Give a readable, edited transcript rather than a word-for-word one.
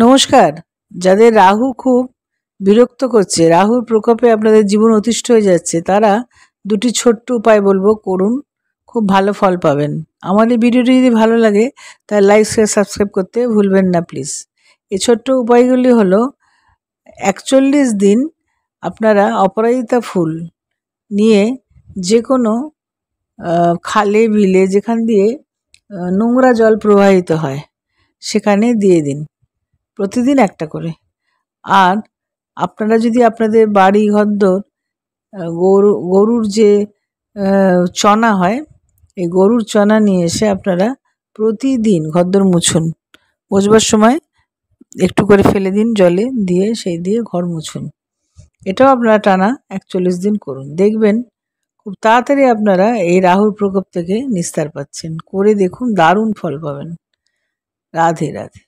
নমস্কার। যাদের রাহু খুব বিরক্ত করছে, রাহুর প্রকোপে আপনাদের জীবন অতিষ্ঠ হয়ে যাচ্ছে, তারা দুটি ছোট্ট উপায় বলবো, করুন, খুব ভালো ফল পাবেন। আমার এই ভিডিওটি যদি ভালো লাগে তাহলে লাইক শেয়ার সাবস্ক্রাইব করতে ভুলবেন না প্লিজ। এই ছোট্ট উপায়গুলি হলো, 41 দিন আপনারা অপরাজিতা ফুল নিয়ে যে কোনো খালে বিলে যেখান দিয়ে নোংরা জল প্রবাহিত হয় সেখানে দিয়ে দিন, প্রতিদিন একটা করে। আর আপনারা যদি আপনাদের বাড়ি ঘরদোর গরুর যে চনা হয়, এই গরুর চনা নিয়ে এসে আপনারা প্রতিদিন ঘরদোর মুছুন। মুছবার সময় একটু করে ফেলে দিন জলে, দিয়ে সেই দিয়ে ঘর মুছুন। এটাও আপনারা টানা 41 দিন করুন, দেখবেন খুব তাড়াতাড়ি আপনারা এই রাহুর প্রকোপ থেকে নিস্তার পাচ্ছেন। করে দেখুন, দারুণ ফল পাবেন। রাধে রাধে।